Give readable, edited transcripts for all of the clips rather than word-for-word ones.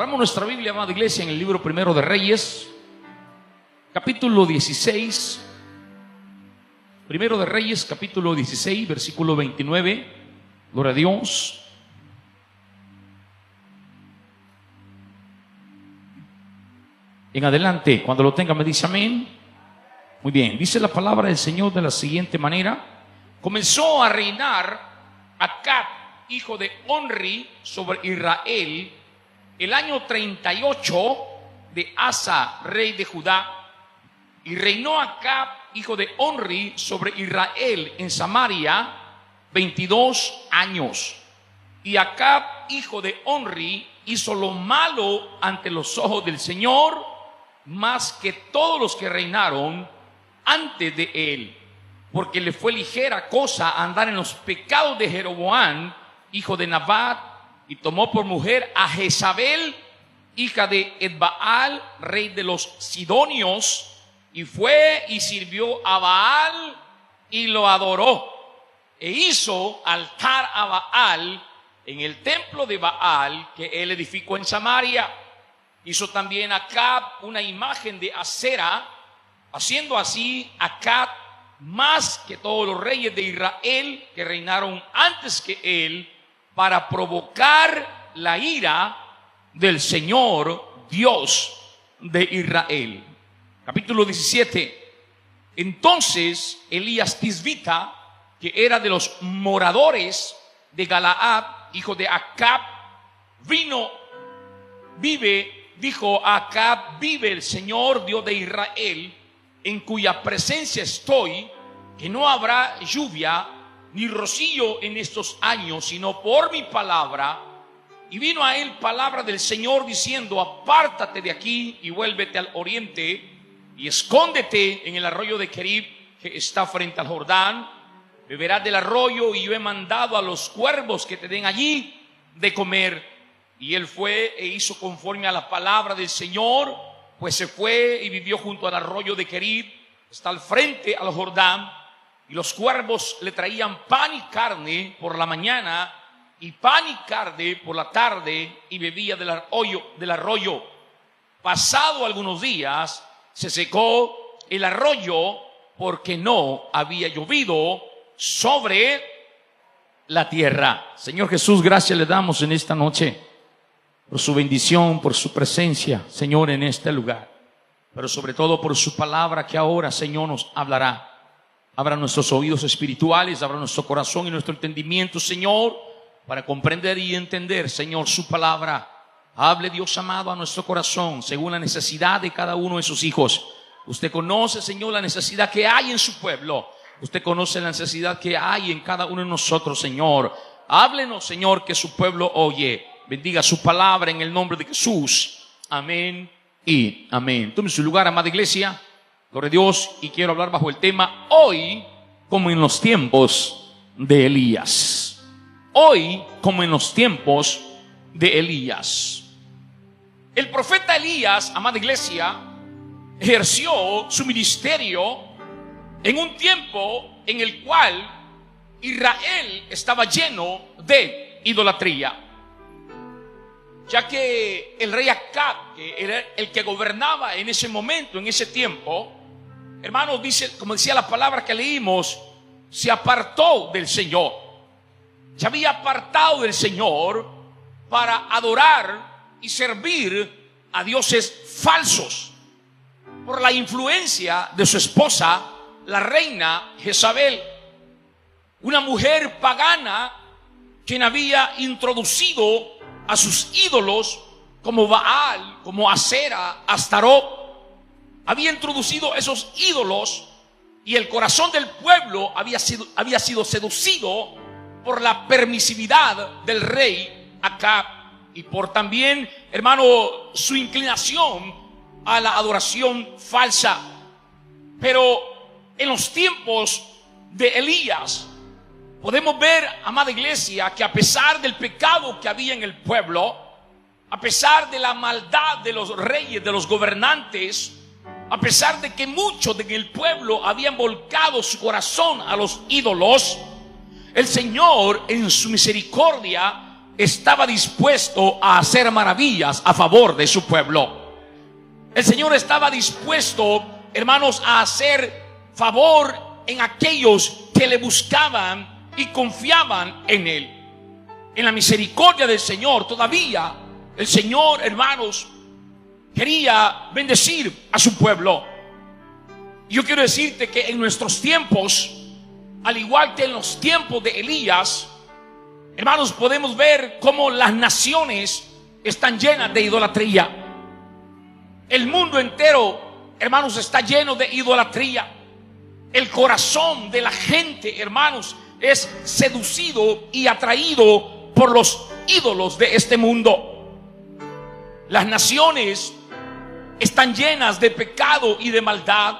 Abramos nuestra Biblia, amada iglesia, en el libro primero de Reyes, capítulo 16. Primero de Reyes, capítulo 16, versículo 29. Gloria a Dios. En adelante, cuando lo tenga me dice amén. Muy bien, dice la palabra del Señor de la siguiente manera: comenzó a reinar Acab, hijo de Onri, sobre Israel el año 38 de Asa, rey de Judá. Y reinó Acab, hijo de Onri, sobre Israel en Samaria 22 años. Y Acab, hijo de Onri, hizo lo malo ante los ojos del Señor, más que todos los que reinaron antes de él, porque le fue ligera cosa andar en los pecados de Jeroboam, hijo de Nabat, y tomó por mujer a Jezabel, hija de Edbaal, rey de los Sidonios, y fue y sirvió a Baal y lo adoró, e hizo altar a Baal en el templo de Baal que él edificó en Samaria. Hizo también Acab una imagen de Acera, haciendo así Acab más que todos los reyes de Israel que reinaron antes que él, para provocar la ira del Señor Dios de Israel. Capítulo 17. Entonces Elías Tisbita, que era de los moradores de Galaad, hijo de Acab, dijo a Acab: vive el Señor Dios de Israel, en cuya presencia estoy, que no habrá lluvia ni rocío en estos años, sino por mi palabra. Y vino a él palabra del Señor diciendo: apártate de aquí y vuélvete al oriente y escóndete en el arroyo de Kerib, que está frente al Jordán. Beberás del arroyo, y yo he mandado a los cuervos que te den allí de comer. Y él fue e hizo conforme a la palabra del Señor, pues se fue y vivió junto al arroyo de Kerib, está al frente al Jordán. Y los cuervos le traían pan y carne por la mañana, y pan y carne por la tarde, y bebía del arroyo. Pasado algunos días, se secó el arroyo, porque no había llovido sobre la tierra. Señor Jesús, gracias le damos en esta noche por su bendición, por su presencia, Señor, en este lugar, pero sobre todo por su palabra que ahora, Señor, nos hablará. Abra nuestros oídos espirituales, abra nuestro corazón y nuestro entendimiento, Señor, para comprender y entender, Señor, su palabra. Hable, Dios amado, a nuestro corazón según la necesidad de cada uno de sus hijos. Usted conoce, Señor, la necesidad que hay en su pueblo. Usted conoce la necesidad que hay en cada uno de nosotros, Señor. Háblenos, Señor, que su pueblo oye. Bendiga su palabra en el nombre de Jesús. Amén y amén. Tome su lugar, amada iglesia. Gloria a Dios. Y quiero hablar bajo el tema: hoy como en los tiempos de Elías. Hoy como en los tiempos de Elías. El profeta Elías, amada iglesia, ejerció su ministerio en un tiempo en el cual Israel estaba lleno de idolatría, ya que el rey Acab, que era el que gobernaba en ese momento, en ese tiempo, hermanos, dice, como decía la palabra que leímos, se apartó del Señor. Se había apartado del Señor para adorar y servir a dioses falsos, por la influencia de su esposa, la reina Jezabel, una mujer pagana quien había introducido a sus ídolos como Baal, como Acera, Astarot. Había introducido esos ídolos, y el corazón del pueblo había sido seducido por la permisividad del rey Acab, y por también, hermano, su inclinación a la adoración falsa. Pero en los tiempos de Elías podemos ver, amada iglesia, que a pesar del pecado que había en el pueblo, a pesar de la maldad de los reyes, de los gobernantes, a pesar de que muchos de el pueblo habían volcado su corazón a los ídolos, el Señor en su misericordia estaba dispuesto a hacer maravillas a favor de su pueblo. El Señor estaba dispuesto, hermanos, a hacer favor en aquellos que le buscaban y confiaban en Él. En la misericordia del Señor, todavía el Señor, hermanos, quería bendecir a su pueblo. Yo quiero decirte que en nuestros tiempos, al igual que en los tiempos de Elías, hermanos, podemos ver cómo las naciones están llenas de idolatría. El mundo entero, hermanos, está lleno de idolatría. El corazón de la gente, hermanos, es seducido y atraído por los ídolos de este mundo. Las naciones están llenas de pecado y de maldad.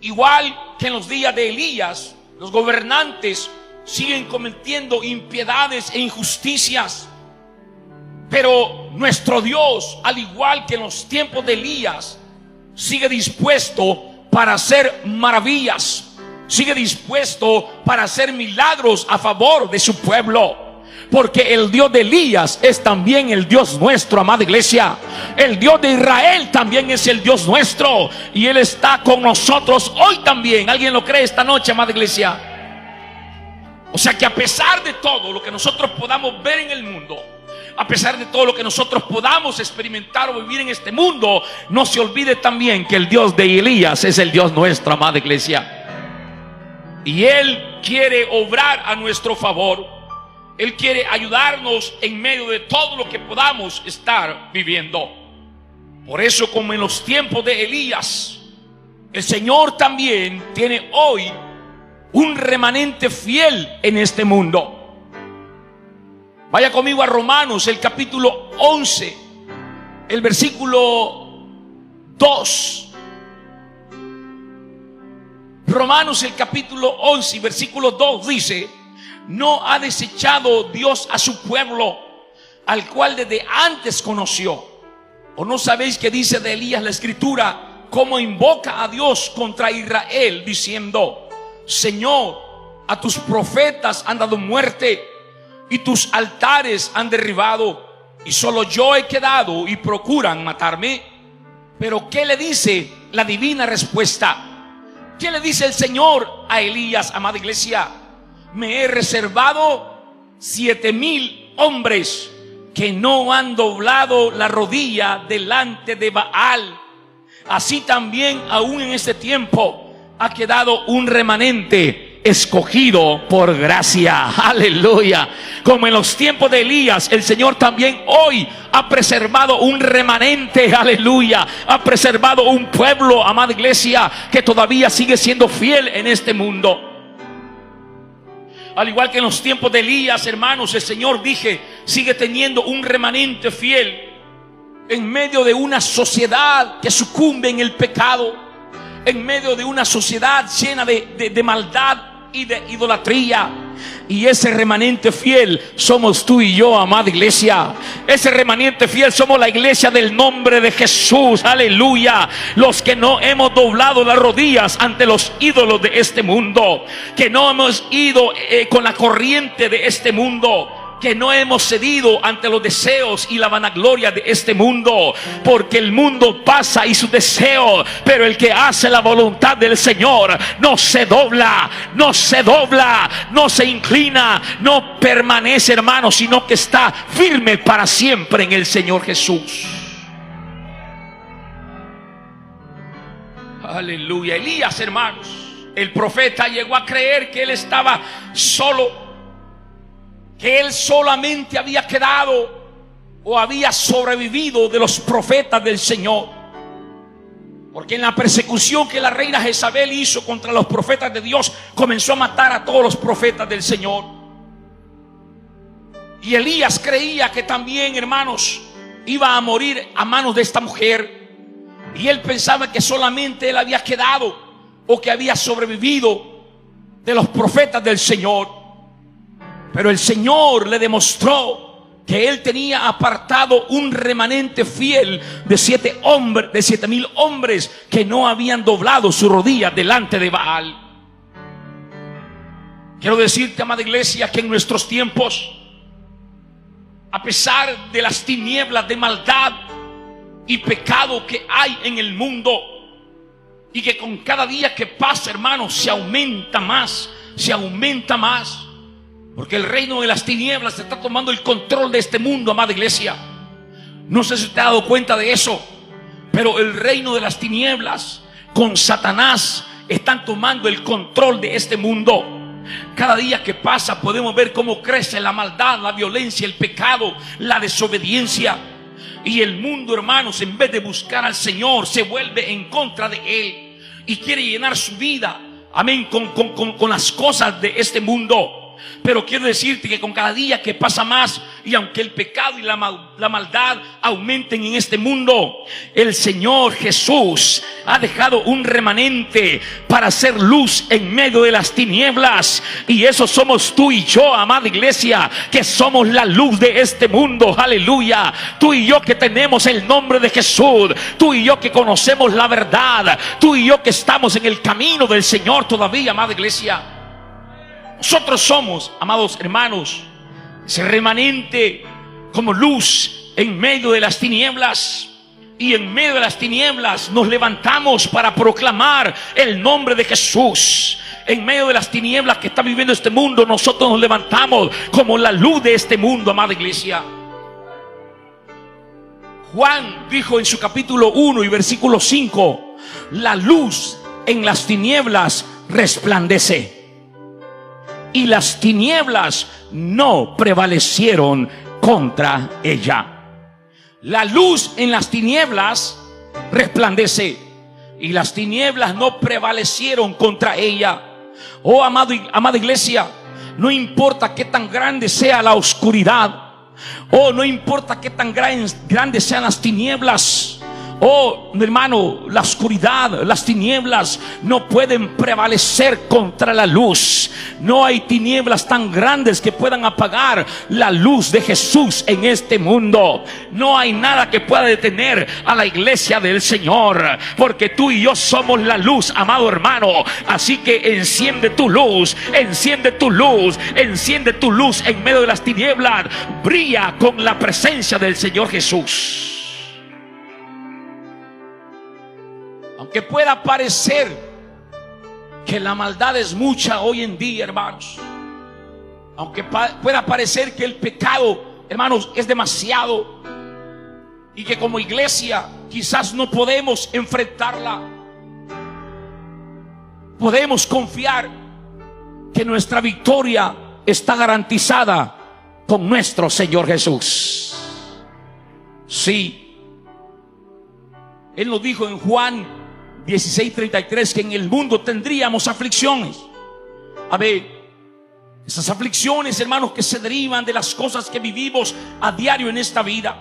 Igual que en los días de Elías, los gobernantes siguen cometiendo impiedades e injusticias. Pero nuestro Dios, al igual que en los tiempos de Elías, sigue dispuesto para hacer maravillas, sigue dispuesto para hacer milagros a favor de su pueblo. Porque el Dios de Elías es también el Dios nuestro, amada iglesia. El Dios de Israel también es el Dios nuestro, y Él está con nosotros hoy también. ¿Alguien lo cree esta noche, amada iglesia? O sea que a pesar de todo lo que nosotros podamos ver en el mundo, a pesar de todo lo que nosotros podamos experimentar o vivir en este mundo, no se olvide también que el Dios de Elías es el Dios nuestro, amada iglesia. Y Él quiere obrar a nuestro favor. Él quiere ayudarnos en medio de todo lo que podamos estar viviendo. Por eso, como en los tiempos de Elías, el Señor también tiene hoy un remanente fiel en este mundo. Vaya conmigo a Romanos, el capítulo 11, el versículo 2. Romanos, el capítulo 11, versículo 2 dice: no ha desechado Dios a su pueblo, al cual desde antes conoció. ¿O no sabéis que dice de Elías la escritura, cómo invoca a Dios contra Israel, diciendo: Señor, a tus profetas han dado muerte, y tus altares han derribado, y solo yo he quedado, y procuran matarme? Pero ¿qué le dice la divina respuesta? ¿Qué le dice el Señor a Elías, amada iglesia? Me he reservado 7,000 hombres que no han doblado la rodilla delante de Baal. Así también aún en este tiempo ha quedado un remanente escogido por gracia. Aleluya. Como en los tiempos de Elías, el Señor también hoy ha preservado un remanente. Aleluya. Ha preservado un pueblo, amada iglesia, que todavía sigue siendo fiel en este mundo. Al igual que en los tiempos de Elías, hermanos, el Señor, sigue teniendo un remanente fiel en medio de una sociedad que sucumbe en el pecado, en medio de una sociedad llena de maldad y de idolatría. Y ese remanente fiel somos tú y yo, amada iglesia. Ese remanente fiel somos la iglesia del nombre de Jesús. Aleluya. Los que no hemos doblado las rodillas ante los ídolos de este mundo, que no hemos ido con la corriente de este mundo, que no hemos cedido ante los deseos y la vanagloria de este mundo, porque el mundo pasa y sus deseos, pero el que hace la voluntad del Señor no se dobla, no se dobla, no se inclina, no permanece, hermano, sino que está firme para siempre en el Señor Jesús. Aleluya. Elías, hermanos, el profeta, llegó a creer que él estaba solo, que él solamente había quedado o había sobrevivido de los profetas del Señor. Porque en la persecución que la reina Jezabel hizo contra los profetas de Dios, comenzó a matar a todos los profetas del Señor. Y Elías creía que también, hermanos, iba a morir a manos de esta mujer. Y él pensaba que solamente él había quedado o que había sobrevivido de los profetas del Señor. Pero el Señor le demostró que él tenía apartado un remanente fiel de 7,000 hombres que no habían doblado su rodilla delante de Baal. Quiero decirte, amada iglesia, que en nuestros tiempos a pesar de las tinieblas de maldad y pecado que hay en el mundo, y que con cada día que pasa, hermanos, se aumenta más, porque el reino de las tinieblas está tomando el control de este mundo, amada iglesia. No sé si usted ha dado cuenta de eso, pero el reino de las tinieblas con Satanás están tomando el control de este mundo. Cada día que pasa podemos ver cómo crece la maldad, la violencia, el pecado, la desobediencia. Y el mundo, hermanos, en vez de buscar al Señor, se vuelve en contra de Él y quiere llenar su vida, amén, con las cosas de este mundo. Pero quiero decirte que con cada día que pasa más, y aunque el pecado y la maldad aumenten en este mundo, el Señor Jesús ha dejado un remanente para hacer luz en medio de las tinieblas. Y eso somos tú y yo, amada iglesia, que somos la luz de este mundo. Aleluya. Tú y yo que tenemos el nombre de Jesús, tú y yo que conocemos la verdad, tú y yo que estamos en el camino del Señor todavía, amada iglesia. Nosotros somos, amados hermanos, ese remanente como luz en medio de las tinieblas. Y en medio de las tinieblas nos levantamos para proclamar el nombre de Jesús. En medio de las tinieblas que está viviendo este mundo, nosotros nos levantamos como la luz de este mundo, amada iglesia. Juan dijo en su capítulo 1 y versículo 5: la luz en las tinieblas resplandece, y las tinieblas no prevalecieron contra ella. La luz en las tinieblas resplandece, y las tinieblas no prevalecieron contra ella. Oh, amada iglesia, no importa qué tan grande sea la oscuridad, oh, no importa qué tan grandes sean las tinieblas, oh, mi hermano, la oscuridad, las tinieblas no pueden prevalecer contra la luz. No hay tinieblas tan grandes que puedan apagar la luz de Jesús en este mundo. No hay nada que pueda detener a la iglesia del Señor, porque tú y yo somos la luz, amado hermano. Así que enciende tu luz, enciende tu luz, enciende tu luz en medio de las tinieblas. Brilla con la presencia del Señor Jesús. Aunque pueda parecer que la maldad es mucha hoy en día, hermanos, aunque pueda parecer que el pecado, hermanos, es demasiado, y que como iglesia quizás no podemos enfrentarla, podemos confiar que nuestra victoria está garantizada con nuestro Señor Jesús. Sí, Él nos dijo en Juan 16:33 que en el mundo tendríamos aflicciones. A ver, esas aflicciones, hermanos, que se derivan de las cosas que vivimos a diario en esta vida.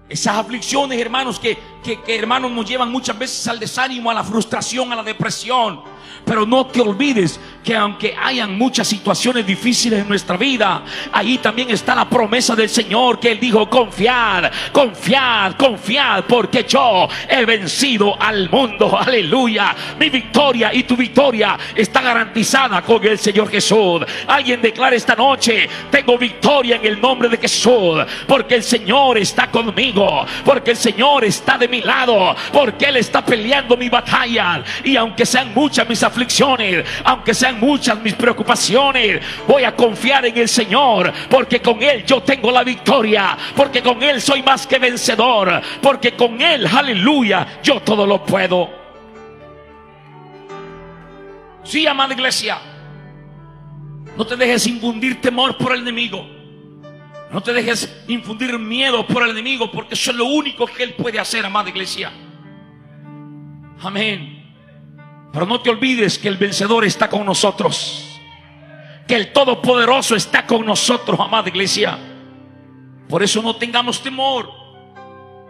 Esas aflicciones, hermanos, que hermanos nos llevan muchas veces al desánimo, a la frustración, a la depresión. Pero no te olvides que aunque hayan muchas situaciones difíciles en nuestra vida, ahí también está la promesa del Señor, que Él dijo: confiad, confiad, confiad, porque yo he vencido al mundo. Aleluya. Mi victoria y tu victoria está garantizada con el Señor Jesús. Alguien declara esta noche: tengo victoria en el nombre de Jesús, porque el Señor está conmigo, porque el Señor está de mi lado, porque Él está peleando mi batalla. Y aunque sean muchas mis aflicciones, aunque sean muchas mis preocupaciones, voy a confiar en el Señor, porque con Él yo tengo la victoria, porque con Él soy más que vencedor, porque con Él, aleluya, yo todo lo puedo. Sí, amada iglesia, no te dejes infundir temor por el enemigo, no te dejes infundir miedo por el enemigo, porque eso es lo único que Él puede hacer, amada iglesia. Amén. Pero no te olvides que el vencedor está con nosotros, que el Todopoderoso está con nosotros, amada iglesia. Por eso no tengamos temor,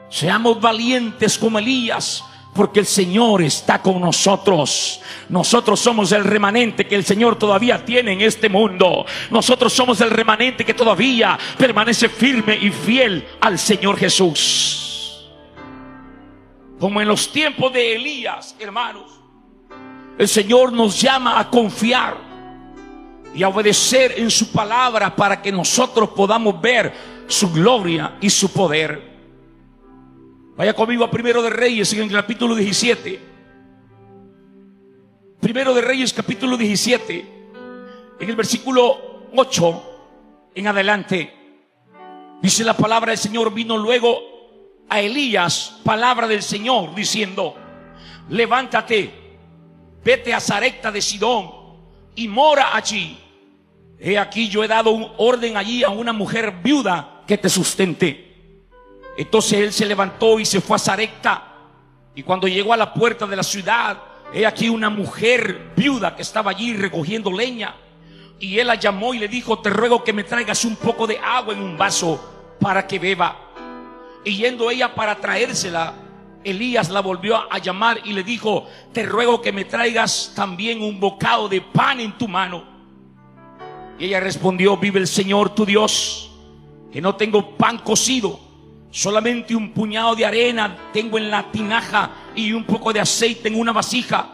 seamos valientes como Elías, porque el Señor está con nosotros. Nosotros somos el remanente que el Señor todavía tiene en este mundo. Nosotros somos el remanente que todavía permanece firme y fiel al Señor Jesús. Como en los tiempos de Elías, hermanos, el Señor nos llama a confiar y a obedecer en su palabra, para que nosotros podamos ver su gloria y su poder. Vaya conmigo a Primero de Reyes en el capítulo 17. Primero de Reyes capítulo 17, en el versículo 8 en adelante. Dice la palabra del Señor: vino luego a Elías palabra del Señor diciendo: levántate, vete a Sarepta de Sidón y mora allí. He aquí, yo he dado un orden allí a una mujer viuda que te sustente. Entonces él se levantó y se fue a Sarepta, y cuando llegó a la puerta de la ciudad, he aquí una mujer viuda que estaba allí recogiendo leña. Y él la llamó y le dijo: te ruego que me traigas un poco de agua en un vaso para que beba. Y yendo ella para traérsela, Elías la volvió a llamar y le dijo: te ruego que me traigas también un bocado de pan en tu mano. Y ella respondió: vive el Señor tu Dios, que no tengo pan cocido, solamente un puñado de arena tengo en la tinaja y un poco de aceite en una vasija.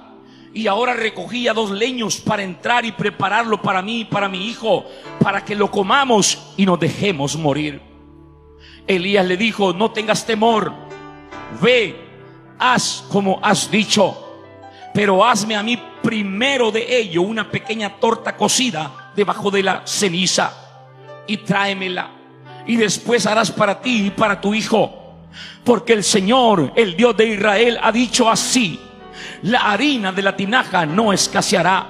Y ahora recogía 2 leños para entrar y prepararlo para mí y para mi hijo, para que lo comamos y nos dejemos morir. Elías le dijo: no tengas temor, ve, haz como has dicho, pero hazme a mí primero de ello una pequeña torta cocida debajo de la ceniza y tráemela, y después harás para ti y para tu hijo, porque el Señor, el Dios de Israel, ha dicho así: la harina de la tinaja no escaseará,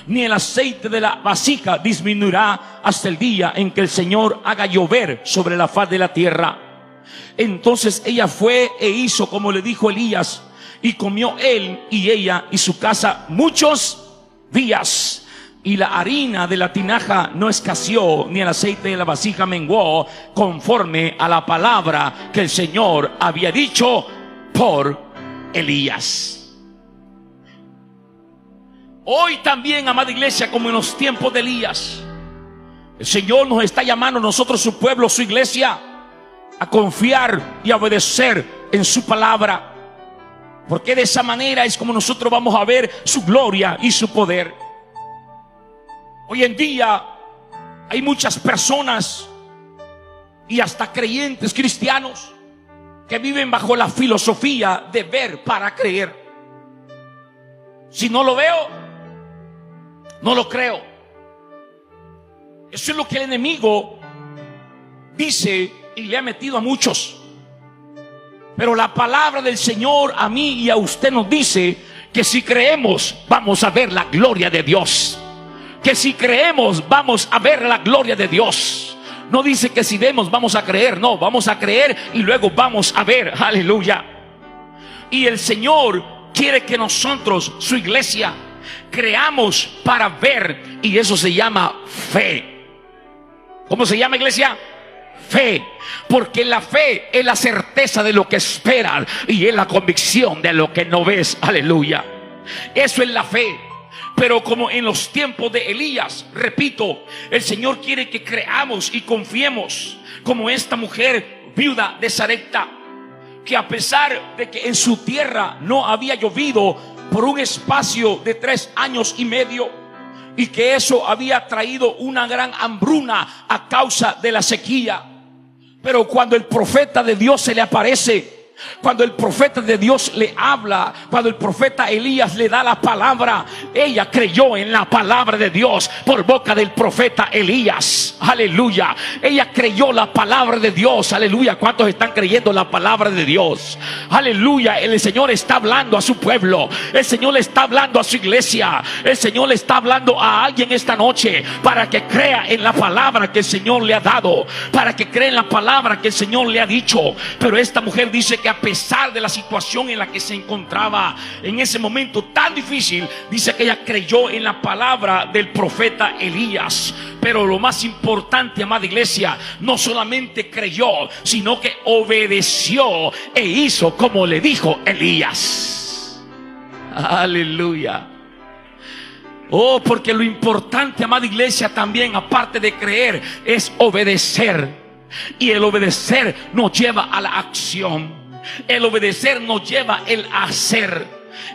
ni el aceite de la vasija disminuirá hasta el día en que el Señor haga llover sobre la faz de la tierra. Entonces ella fue e hizo como le dijo Elías, y comió él y ella y su casa muchos días. Y la harina de la tinaja no escaseó, ni el aceite de la vasija menguó, conforme a la palabra que el Señor había dicho por Elías. Hoy también, amada iglesia, como en los tiempos de Elías, el Señor nos está llamando a nosotros, su pueblo, su iglesia, a confiar y a obedecer en su palabra, porque de esa manera es como nosotros vamos a ver su gloria y su poder. Hoy en día hay muchas personas y hasta creyentes cristianos que viven bajo la filosofía de ver para creer. Si no lo veo, no lo creo. Eso es lo que el enemigo dice y le ha metido a muchos. Pero la palabra del Señor a mí y a usted nos dice que si creemos vamos a ver la gloria de Dios. Que si creemos vamos a ver la gloria de Dios. No dice que si vemos vamos a creer, no, vamos a creer y luego vamos a ver. Aleluya. Y el Señor quiere que nosotros, su iglesia, creamos para ver, y eso se llama fe. ¿Cómo se llama, iglesia? Fe. Porque la fe es la certeza de lo que esperas y es la convicción de lo que no ves. Aleluya. Eso es la fe. Pero como en los tiempos de Elías, repito, el Señor quiere que creamos y confiemos como esta mujer viuda de Sarepta, que a pesar de que en su tierra no había llovido por un espacio de 3 años y medio, y que eso había traído una gran hambruna a causa de la sequía, pero cuando el profeta de Dios se le aparece, cuando el profeta de Dios le habla, cuando el profeta Elías le da la palabra, ella creyó en la palabra de Dios por boca del profeta Elías. Aleluya. Ella creyó la palabra de Dios. Aleluya. ¿Cuántos están creyendo la palabra de Dios? Aleluya. El Señor está hablando a su pueblo. El Señor le está hablando a su iglesia. El Señor le está hablando a alguien esta noche para que crea en la palabra que el Señor le ha dado, para que crea en la palabra que el Señor le ha dicho. Pero esta mujer dice que a pesar de la situación en la que se encontraba en ese momento tan difícil, dice que ella creyó en la palabra del profeta Elías. Pero lo más importante, amada iglesia, no solamente creyó, sino que obedeció e hizo como le dijo Elías. Aleluya. Oh, porque lo importante, amada iglesia, también, aparte de creer, es obedecer. Y el obedecer nos lleva a la acción. El obedecer nos lleva el hacer.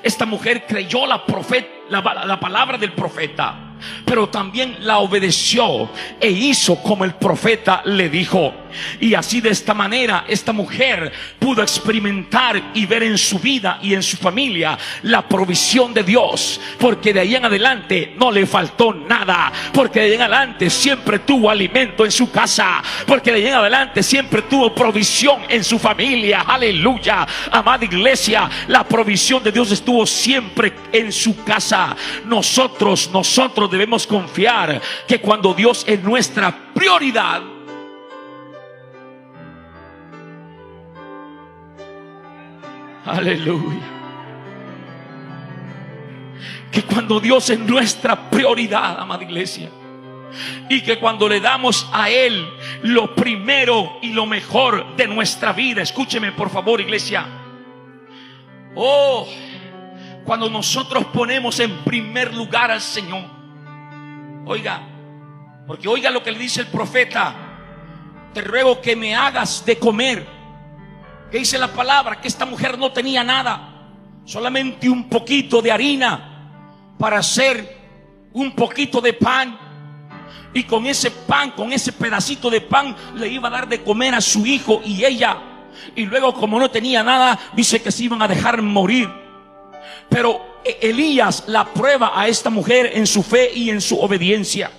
Esta mujer creyó la palabra del profeta, pero también la obedeció e hizo como el profeta le dijo. Y así, de esta manera, esta mujer pudo experimentar y ver en su vida y en su familia la provisión de Dios, porque de ahí en adelante no le faltó nada, porque de ahí en adelante siempre tuvo alimento en su casa, porque de ahí en adelante siempre tuvo provisión en su familia. Aleluya. Amada iglesia, la provisión de Dios estuvo siempre en su casa. Nosotros debemos confiar que cuando Dios es nuestra prioridad, aleluya, que cuando Dios es nuestra prioridad, amada iglesia, y que cuando le damos a Él lo primero y lo mejor de nuestra vida, escúcheme por favor, iglesia, cuando nosotros ponemos en primer lugar al Señor, oiga, porque oiga lo que le dice el profeta: te ruego que me hagas de comer. Que dice la palabra que esta mujer no tenía nada, solamente un poquito de harina para hacer un poquito de pan, y con ese pan, con ese pedacito de pan, le iba a dar de comer a su hijo y ella. Y luego, como no tenía nada, dice que se iban a dejar morir. Pero Elías la prueba a esta mujer en su fe y en su obediencia,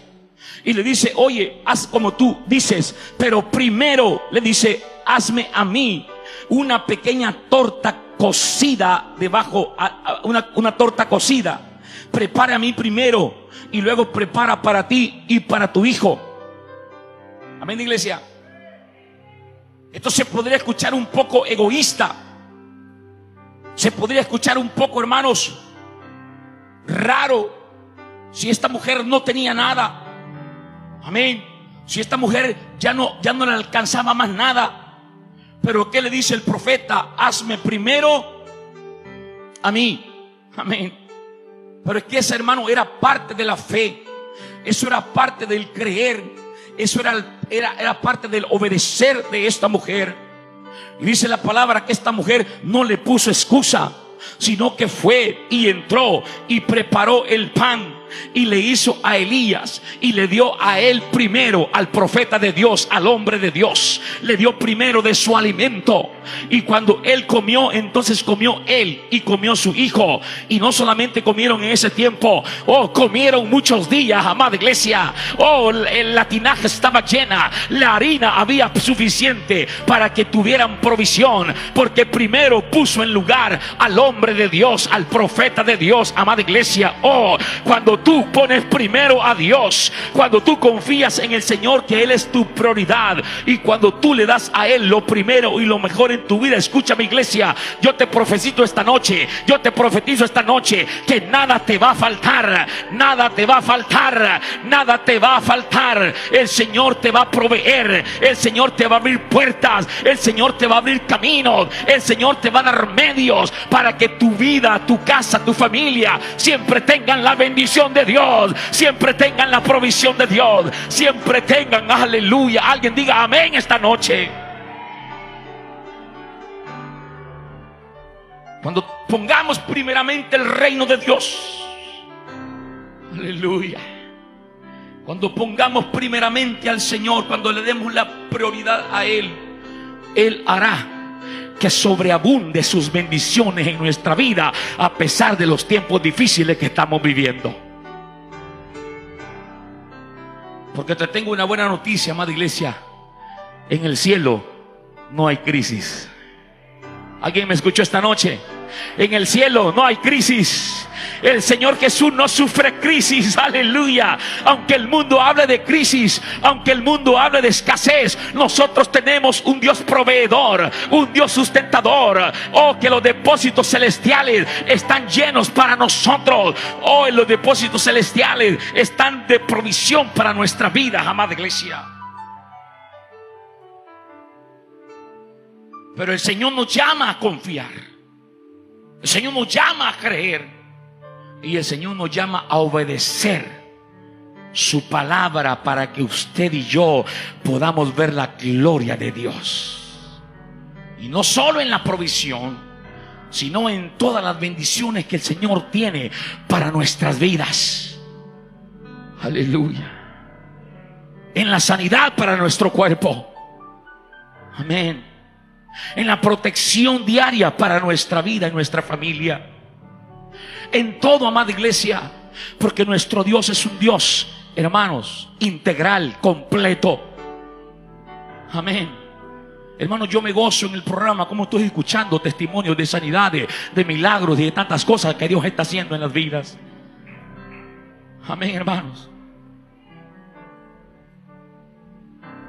y le dice: oye, haz como tú dices, pero primero le dice: hazme a mí una pequeña torta cocida debajo, una torta cocida. Prepara a mí primero, y luego prepara para ti y para tu hijo. Amén, iglesia. Esto se podría escuchar un poco egoísta, se podría escuchar un poco, hermanos, raro, si esta mujer no tenía nada. Amén. Si esta mujer ya no le alcanzaba más nada. Pero ¿qué le dice el profeta? Hazme primero a mí. Amén. Pero es que ese, hermano, era parte de la fe. Eso era parte del creer. Eso era parte del obedecer de esta mujer. Y dice la palabra que esta mujer no le puso excusa, sino que fue y entró y preparó el pan y le hizo a Elías, y le dio a él primero, al profeta de Dios, al hombre de Dios, le dio primero de su alimento. Y cuando él comió, entonces comió él y comió su hijo. Y no solamente comieron en ese tiempo, comieron muchos días, amada iglesia. La tinaja estaba llena, la harina había suficiente para que tuvieran provisión, porque primero puso en lugar al hombre de Dios, al profeta de Dios, amada iglesia. Cuando tú pones primero a Dios, cuando tú confías en el Señor, que Él es tu prioridad, y cuando tú le das a Él lo primero y lo mejor en tu vida, escúchame, iglesia, yo te profetizo esta noche, que nada te va a faltar, nada te va a faltar, nada te va a faltar. El Señor te va a proveer, el Señor te va a abrir puertas, el Señor te va a abrir caminos, el Señor te va a dar medios para que tu vida, tu casa, tu familia siempre tengan la bendición de Dios, siempre tengan la provisión de Dios, siempre tengan, aleluya. Alguien diga amén esta noche. Cuando pongamos primeramente el reino de Dios, aleluya, cuando pongamos primeramente al Señor, cuando le demos la prioridad a Él, Él hará que sobreabunde sus bendiciones en nuestra vida, a pesar de los tiempos difíciles que estamos viviendo. Porque te tengo una buena noticia, amada iglesia: en el cielo no hay crisis. ¿Alguien me escuchó esta noche? En el cielo no hay crisis. El Señor Jesús no sufre crisis, aleluya. Aunque el mundo hable de crisis, aunque el mundo hable de escasez, nosotros tenemos un Dios proveedor, un Dios sustentador. Que los depósitos celestiales están llenos para nosotros. Los depósitos celestiales están de provisión para nuestra vida, amada iglesia. Pero el Señor nos llama a confiar, el Señor nos llama a creer, y el Señor nos llama a obedecer su palabra, para que usted y yo podamos ver la gloria de Dios. Y no solo en la provisión, sino en todas las bendiciones que el Señor tiene para nuestras vidas. Aleluya. En la sanidad para nuestro cuerpo, Amén. En la protección diaria para nuestra vida y nuestra familia. En todo, amada iglesia. Porque nuestro Dios es un Dios, hermanos, integral, completo. Amén. Hermanos, yo me gozo en el programa como estoy escuchando testimonios de sanidades, de milagros y de tantas cosas que Dios está haciendo en las vidas. Amén, hermanos.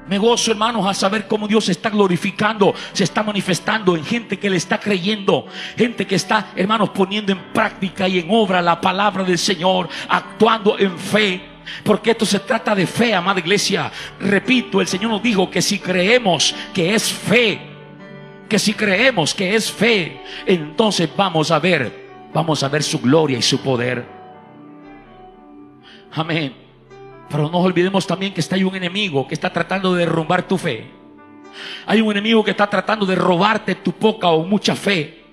Me gozo, hermanos, a saber cómo Dios se está glorificando, se está manifestando en gente que le está creyendo, gente que está, hermanos, poniendo en práctica y en obra la palabra del Señor, actuando en fe. Porque esto se trata de fe, amada iglesia. Repito, el Señor nos dijo que si creemos que es fe, que si creemos que es fe, entonces vamos a ver su gloria y su poder. Amén. Pero no nos olvidemos también que hay un enemigo que está tratando de derrumbar tu fe. Hay un enemigo que está tratando de robarte tu poca o mucha fe.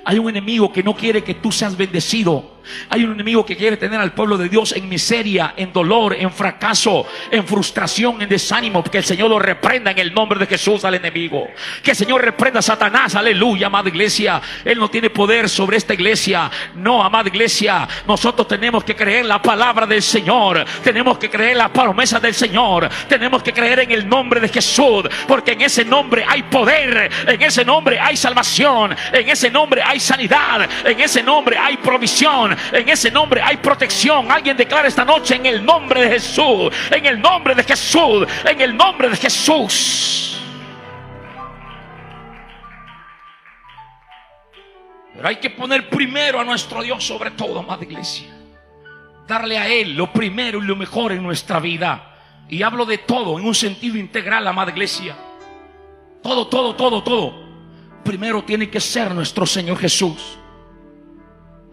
Hay un enemigo que no quiere que tú seas bendecido. Hay un enemigo que quiere tener al pueblo de Dios en miseria, en dolor, en fracaso, en frustración, en desánimo. Que el Señor lo reprenda en el nombre de Jesús al enemigo. Que el Señor reprenda a Satanás, aleluya, amada iglesia. Él no tiene poder sobre esta iglesia. No, amada iglesia, nosotros tenemos que creer en la palabra del Señor. Tenemos que creer en la promesa del Señor. Tenemos que creer en el nombre de Jesús. Porque en ese nombre hay poder. En ese nombre hay salvación. En ese nombre hay sanidad. En ese nombre hay provisión. En ese nombre hay protección. Alguien declara esta noche: en el nombre de Jesús, en el nombre de Jesús, en el nombre de Jesús. Pero hay que poner primero a nuestro Dios sobre todo, amada iglesia. Darle a Él lo primero y lo mejor en nuestra vida. Y hablo de todo en un sentido integral, amada iglesia. Todo. Primero tiene que ser nuestro Señor Jesús.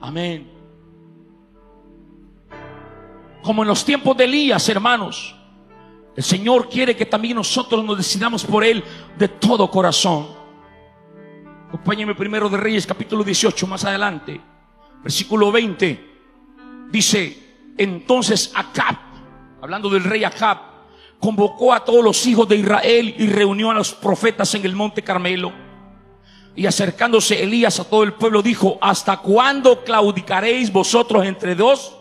Amén. Como en los tiempos de Elías, hermanos, el Señor quiere que también nosotros nos decidamos por Él de todo corazón. Acompáñenme primero de Reyes capítulo 18, más adelante, versículo 20. Dice: entonces Acab, hablando del rey Acab, convocó a todos los hijos de Israel y reunió a los profetas en el monte Carmelo. Y acercándose Elías a todo el pueblo dijo: ¿hasta cuándo claudicaréis vosotros entre dos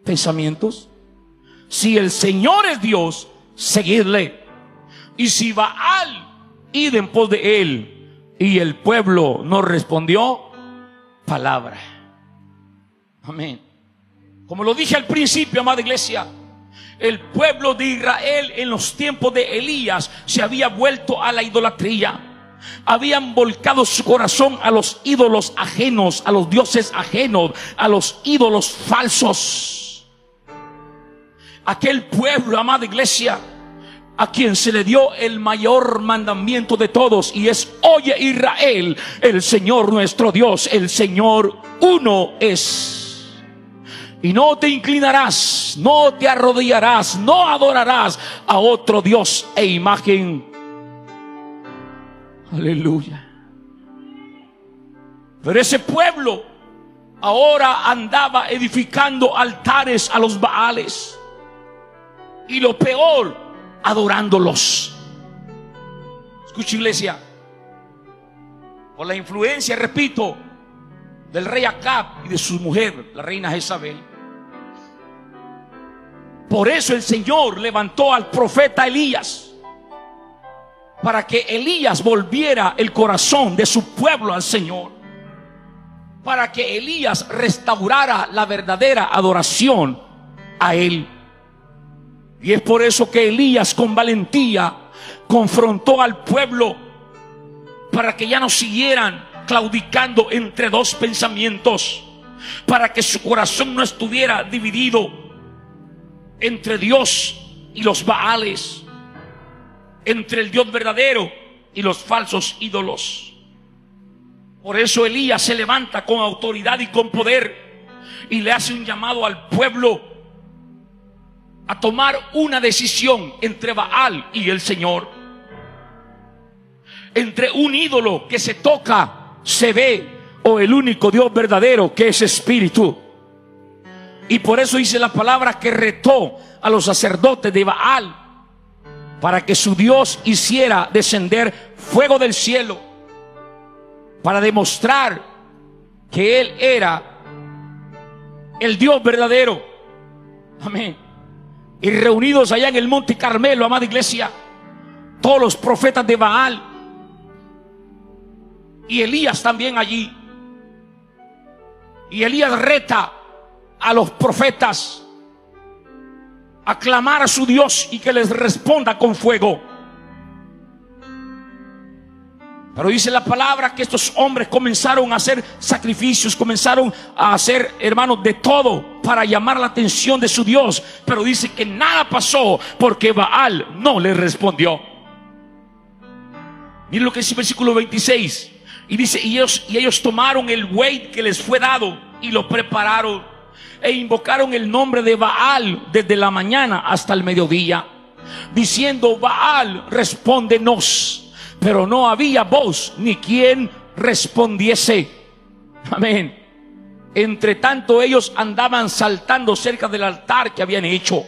pensamientos? Si el Señor es Dios, seguidle, y si Baal, id en pos de él. Y el pueblo no respondió palabra. Amén. Como lo dije al principio, amada iglesia, el pueblo de Israel en los tiempos de Elías se había vuelto a la idolatría. Habían volcado su corazón a los ídolos ajenos, a los dioses ajenos, a los ídolos falsos. Aquel pueblo, amada iglesia, a quien se le dio el mayor mandamiento de todos, y es: oye Israel, el Señor nuestro Dios, el Señor uno es. Y no te inclinarás, no te arrodillarás, no adorarás a otro Dios e imagen. Aleluya. Pero ese pueblo ahora andaba edificando altares a los Baales. Y lo peor, adorándolos. Escucha, iglesia, por la influencia, repito, del rey Acab y de su mujer, la reina Jezabel. Por eso el Señor levantó al profeta Elías, para que Elías volviera el corazón de su pueblo al Señor, para que Elías restaurara la verdadera adoración a Él. Y es por eso que Elías con valentía confrontó al pueblo, para que ya no siguieran claudicando entre dos pensamientos, para que su corazón no estuviera dividido entre Dios y los Baales, entre el Dios verdadero y los falsos ídolos. Por eso Elías se levanta con autoridad y con poder y le hace un llamado al pueblo a tomar una decisión entre Baal y el Señor, entre un ídolo que se toca, se ve, o el único Dios verdadero, que es espíritu. Y por eso dice la palabra que retó a los sacerdotes de Baal para que su Dios hiciera descender fuego del cielo, para demostrar que Él era el Dios verdadero. Amén. Y reunidos allá en el monte Carmelo, amada iglesia, todos los profetas de Baal y Elías también allí. Y Elías reta a los profetas a clamar a su Dios y que les responda con fuego. Pero dice la palabra que estos hombres comenzaron a hacer sacrificios, comenzaron a hacer, hermanos, de todo para llamar la atención de su Dios. Pero dice que nada pasó porque Baal no les respondió. Miren lo que dice el versículo 26. Y dice, y ellos tomaron el buey que les fue dado y lo prepararon e invocaron el nombre de Baal desde la mañana hasta el mediodía, diciendo: Baal, respóndenos. Pero no había voz ni quien respondiese. Amén. Entre tanto ellos andaban saltando cerca del altar que habían hecho.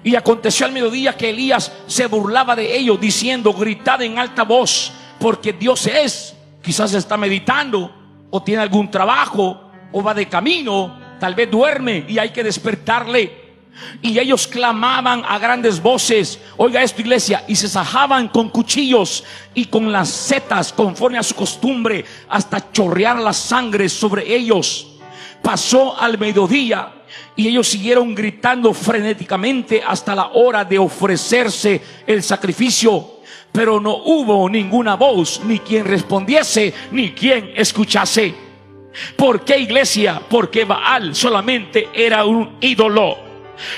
Y aconteció al mediodía que Elías se burlaba de ellos, diciendo: gritad en alta voz, porque Dios es. Quizás está meditando, o tiene algún trabajo, o va de camino, tal vez duerme y hay que despertarle. Y ellos clamaban a grandes voces, oiga esto, iglesia, y se sajaban con cuchillos y con las setas conforme a su costumbre, hasta chorrear la sangre sobre ellos. Pasó al mediodía y ellos siguieron gritando frenéticamente hasta la hora de ofrecerse el sacrificio. Pero no hubo ninguna voz, ni quien respondiese, ni quien escuchase. ¿Por qué, iglesia? Porque Baal solamente era un ídolo.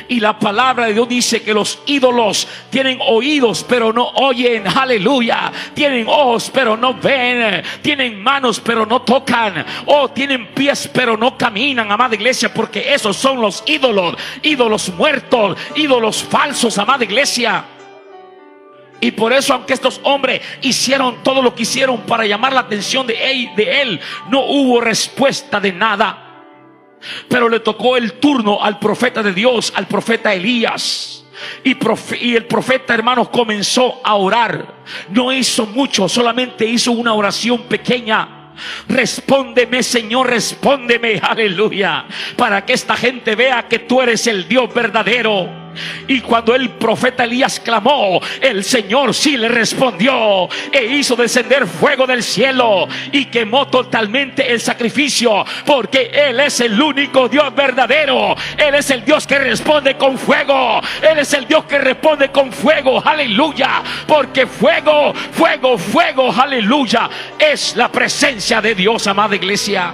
Y la palabra de Dios dice que los ídolos tienen oídos pero no oyen, aleluya. Tienen ojos pero no ven, tienen manos pero no tocan, o tienen pies pero no caminan, amada iglesia, porque esos son los ídolos, ídolos muertos, ídolos falsos, amada iglesia. Y por eso, aunque estos hombres hicieron todo lo que hicieron para llamar la atención de él, no hubo respuesta de nada. Pero le tocó el turno al profeta de Dios, al profeta Elías. Y el profeta, hermanos, comenzó a orar. No hizo mucho, solamente hizo una oración pequeña. Respóndeme, Señor, respóndeme, aleluya, para que esta gente vea que tú eres el Dios verdadero. Y cuando el profeta Elías clamó, el Señor sí le respondió e hizo descender fuego del cielo y quemó totalmente el sacrificio, porque Él es el único Dios verdadero. Él es el Dios que responde con fuego. Él es el Dios que responde con fuego, aleluya, porque fuego, fuego, fuego, aleluya, es la presencia de Dios, amada iglesia.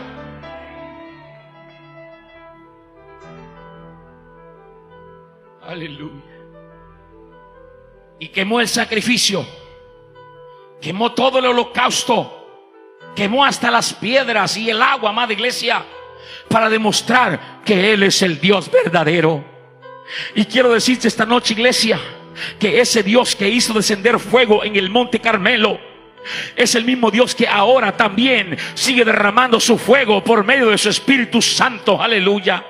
Aleluya. Y quemó el sacrificio, quemó todo el holocausto, quemó hasta las piedras y el agua, amada iglesia, para demostrar que Él es el Dios verdadero. Y quiero decirte esta noche, iglesia, que ese Dios que hizo descender fuego en el monte Carmelo es el mismo Dios que ahora también sigue derramando su fuego por medio de su Espíritu Santo, aleluya.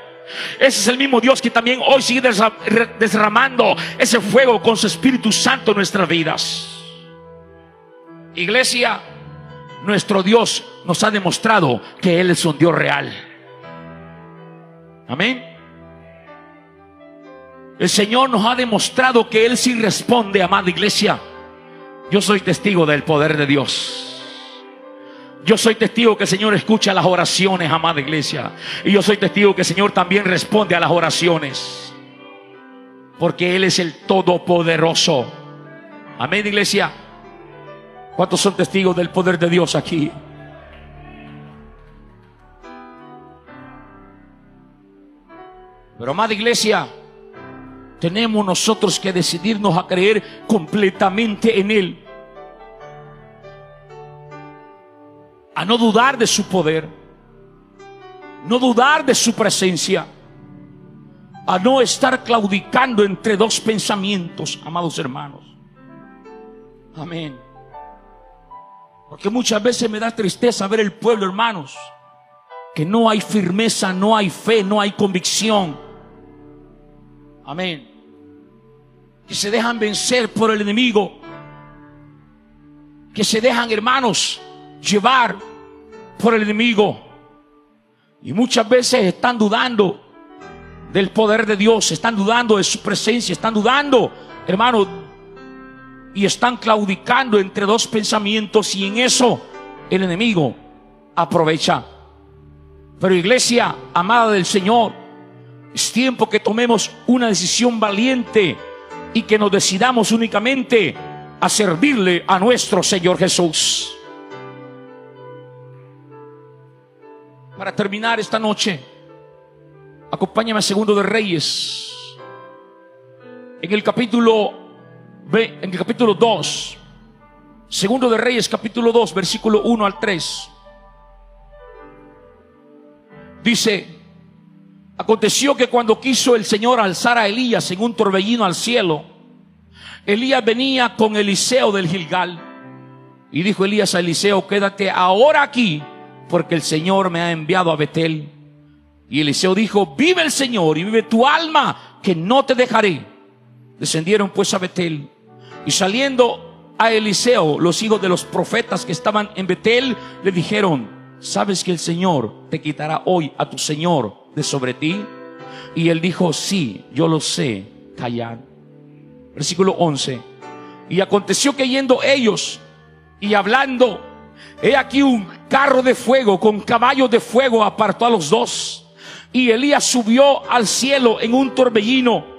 Ese es el mismo Dios que también hoy sigue derramando ese fuego con su Espíritu Santo en nuestras vidas. Iglesia, nuestro Dios nos ha demostrado que Él es un Dios real. Amén. El Señor nos ha demostrado que Él sí responde, amada iglesia. Yo soy testigo del poder de Dios. Yo soy testigo que el Señor escucha las oraciones, amada iglesia. Y yo soy testigo que el Señor también responde a las oraciones, porque Él es el Todopoderoso. Amén, iglesia. ¿Cuántos son testigos del poder de Dios aquí? Pero, amada iglesia, tenemos nosotros que decidirnos a creer completamente en Él, a no dudar de su poder, no dudar de su presencia, a no estar claudicando entre dos pensamientos, amados hermanos. Amén. Porque muchas veces me da tristeza ver el pueblo, hermanos, que no hay firmeza, no hay fe, no hay convicción. Amén. que se dejan vencer por el enemigo, que se dejan, hermanos, llevar por el enemigo, y muchas veces están dudando del poder de Dios, están dudando de su presencia, están dudando, hermanos, y están claudicando entre dos pensamientos, y en eso el enemigo aprovecha. Pero iglesia amada del Señor, es tiempo que tomemos una decisión valiente y que nos decidamos únicamente a servirle a nuestro Señor Jesús. Para terminar esta noche, acompáñame a Segundo de Reyes, en el capítulo 2. Segundo de Reyes, capítulo 2, versículo 1 al 3. Dice: aconteció que cuando quiso el Señor alzar a Elías en un torbellino al cielo, Elías venía con Eliseo del Gilgal. Y dijo Elías a Eliseo: quédate ahora aquí, porque el Señor me ha enviado a Betel. Y Eliseo dijo: vive el Señor y vive tu alma, que no te dejaré. Descendieron pues a Betel, y saliendo a Eliseo los hijos de los profetas que estaban en Betel le dijeron: ¿sabes que el Señor te quitará hoy a tu señor de sobre ti? Y él dijo: sí, yo lo sé, callad. Versículo 11. Y aconteció que yendo ellos y hablando, he aquí un carro de fuego con caballos de fuego apartó a los dos. Y Elías subió al cielo en un torbellino.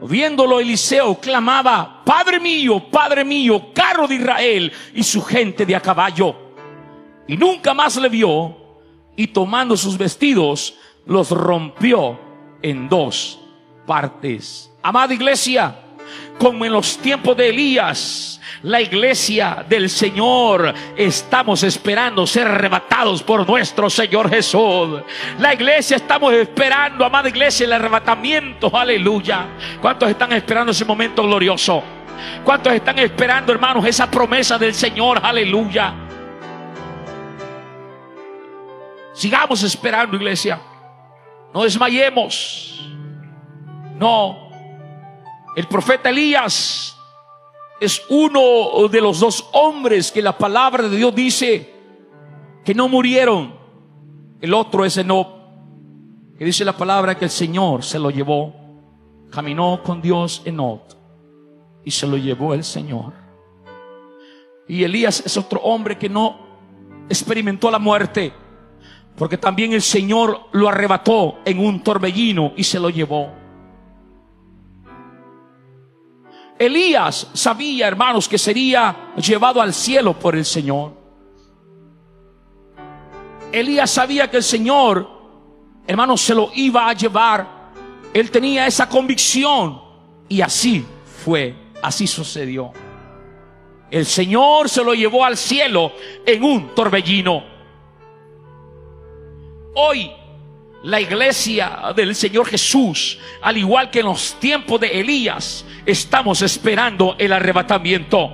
Viéndolo, Eliseo clamaba: Padre mío, carro de Israel y su gente de a caballo. Y nunca más le vio, y tomando sus vestidos los rompió en dos partes. Amada iglesia, como en los tiempos de Elías, la iglesia del Señor estamos esperando ser arrebatados por nuestro Señor Jesús. La iglesia estamos esperando, amada iglesia, el arrebatamiento. Aleluya. ¿Cuántos están esperando ese momento glorioso? ¿Cuántos están esperando, hermanos, esa promesa del Señor? Aleluya. Sigamos esperando, iglesia. No desmayemos. No. El profeta Elías es uno de los dos hombres que la palabra de Dios dice que no murieron. El otro es Enoc, que dice la palabra que el Señor se lo llevó. Caminó con Dios Enoc y se lo llevó el Señor. Y Elías es otro hombre que no experimentó la muerte, porque también el Señor lo arrebató en un torbellino y se lo llevó. Elías sabía, hermanos, que sería llevado al cielo por el Señor. Elías sabía que el Señor, hermanos, se lo iba a llevar. Él tenía esa convicción, y así fue, así sucedió. El Señor se lo llevó al cielo en un torbellino. Hoy la iglesia del Señor Jesús, al igual que en los tiempos de Elías, estamos esperando el arrebatamiento.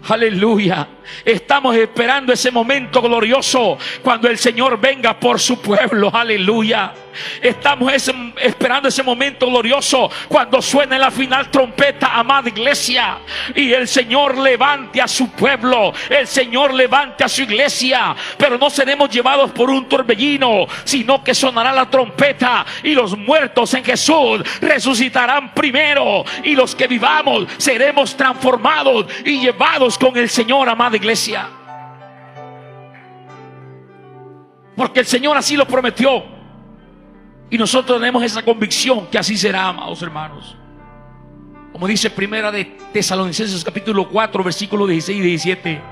Aleluya. Estamos esperando ese momento glorioso cuando el Señor venga por su pueblo. Aleluya. Estamos esperando ese momento glorioso cuando suene la final trompeta, amada iglesia, y el Señor levante a su pueblo, el Señor levante a su iglesia. Pero no seremos llevados por un torbellino, sino que sonará la trompeta y los muertos en Jesús resucitarán primero, y los que vivamos seremos transformados y llevados con el Señor, amada iglesia, porque el Señor así lo prometió. Y nosotros tenemos esa convicción que así será, amados hermanos. Como dice Primera de Tesalonicenses capítulo 4 versículos 16 y 17,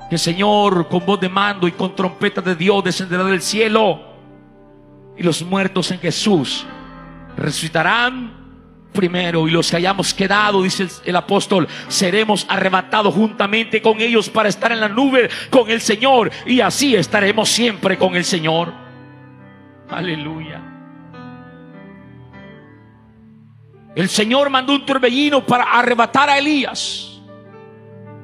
que el Señor con voz de mando y con trompeta de Dios descenderá del cielo, y los muertos en Jesús resucitarán primero, y los que hayamos quedado, dice el apóstol, seremos arrebatados juntamente con ellos para estar en la nube con el Señor, y así estaremos siempre con el Señor. Aleluya. El Señor mandó un torbellino para arrebatar a Elías,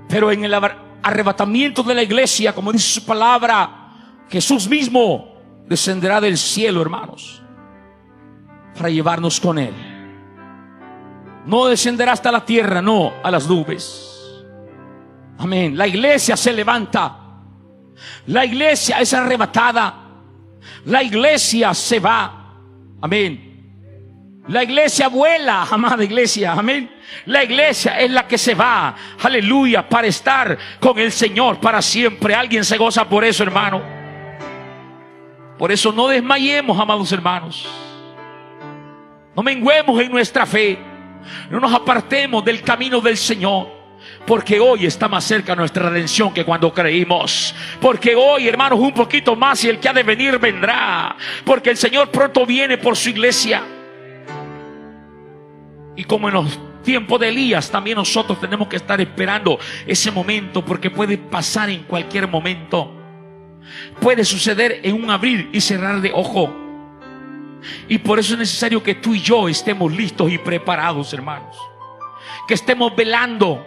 pero en el arrebatamiento de la iglesia, como dice su palabra, Jesús mismo descenderá del cielo, hermanos, para llevarnos con Él. No descenderá hasta la tierra, no a las nubes. Amén. La iglesia se levanta. La iglesia es arrebatada. La iglesia se va. Amén. La iglesia vuela, amada iglesia. Amén. La iglesia es la que se va. Aleluya. Para estar con el Señor para siempre. Alguien se goza por eso, hermano. Por eso no desmayemos, amados hermanos. No menguemos en nuestra fe. No nos apartemos del camino del Señor. Porque hoy está más cerca nuestra redención que cuando creímos. Porque hoy, hermanos, un poquito más y el que ha de venir vendrá. Porque el Señor pronto viene por su iglesia. Y como en los tiempos de Elías, también nosotros tenemos que estar esperando ese momento. Porque puede pasar en cualquier momento. Puede suceder en un abrir y cerrar de ojo. Y por eso es necesario que tú y yo estemos listos y preparados, hermanos. Que estemos velando.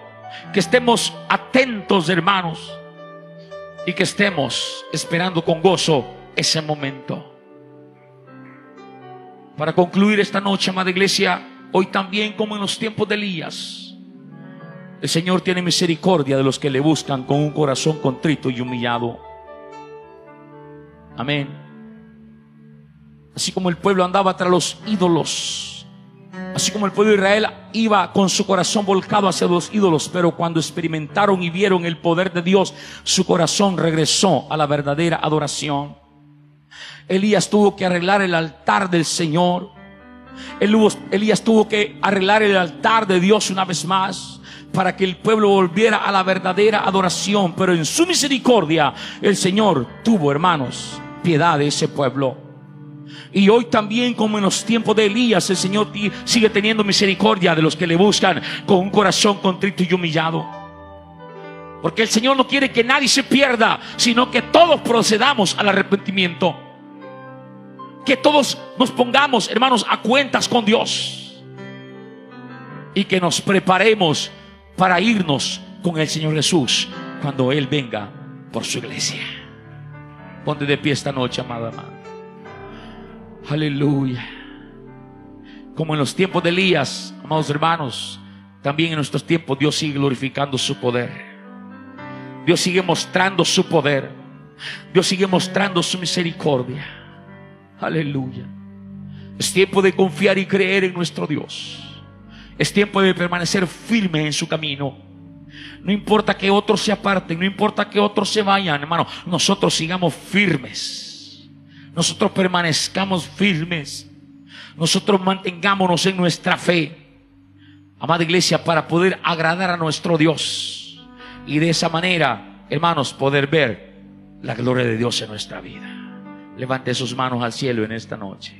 Que estemos atentos, hermanos, y que estemos esperando con gozo ese momento. Para concluir esta noche, amada iglesia, hoy también como en los tiempos de Elías, el Señor tiene misericordia de los que le buscan con un corazón contrito y humillado. Amén. Así como el pueblo andaba tras los ídolos, así como el pueblo de Israel iba con su corazón volcado hacia los ídolos, pero cuando experimentaron y vieron el poder de Dios, su corazón regresó a la verdadera adoración. Elías tuvo que arreglar el altar del Señor. Elías tuvo que arreglar el altar de Dios una vez más, para que el pueblo volviera a la verdadera adoración. Pero en su misericordia el Señor tuvo, hermanos, piedad de ese pueblo. Y hoy también, como en los tiempos de Elías, el Señor sigue teniendo misericordia de los que le buscan con un corazón contrito y humillado. Porque el Señor no quiere que nadie se pierda, sino que todos procedamos al arrepentimiento. Que todos nos pongamos, hermanos, a cuentas con Dios. Y que nos preparemos para irnos con el Señor Jesús cuando Él venga por su iglesia. Ponte de pie esta noche, amada amada. Aleluya. Como en los tiempos de Elías, amados hermanos, también en nuestros tiempos Dios sigue glorificando su poder. Dios sigue mostrando su poder. Dios sigue mostrando su misericordia. Aleluya. Es tiempo de confiar y creer en nuestro Dios. Es tiempo de permanecer firme en su camino. No importa que otros se aparten, no importa que otros se vayan, hermano, nosotros sigamos firmes. Nosotros permanezcamos firmes. Nosotros mantengámonos en nuestra fe, amada iglesia, para poder agradar a nuestro Dios. Y de esa manera, hermanos, poder ver la gloria de Dios en nuestra vida. Levante sus manos al cielo en esta noche.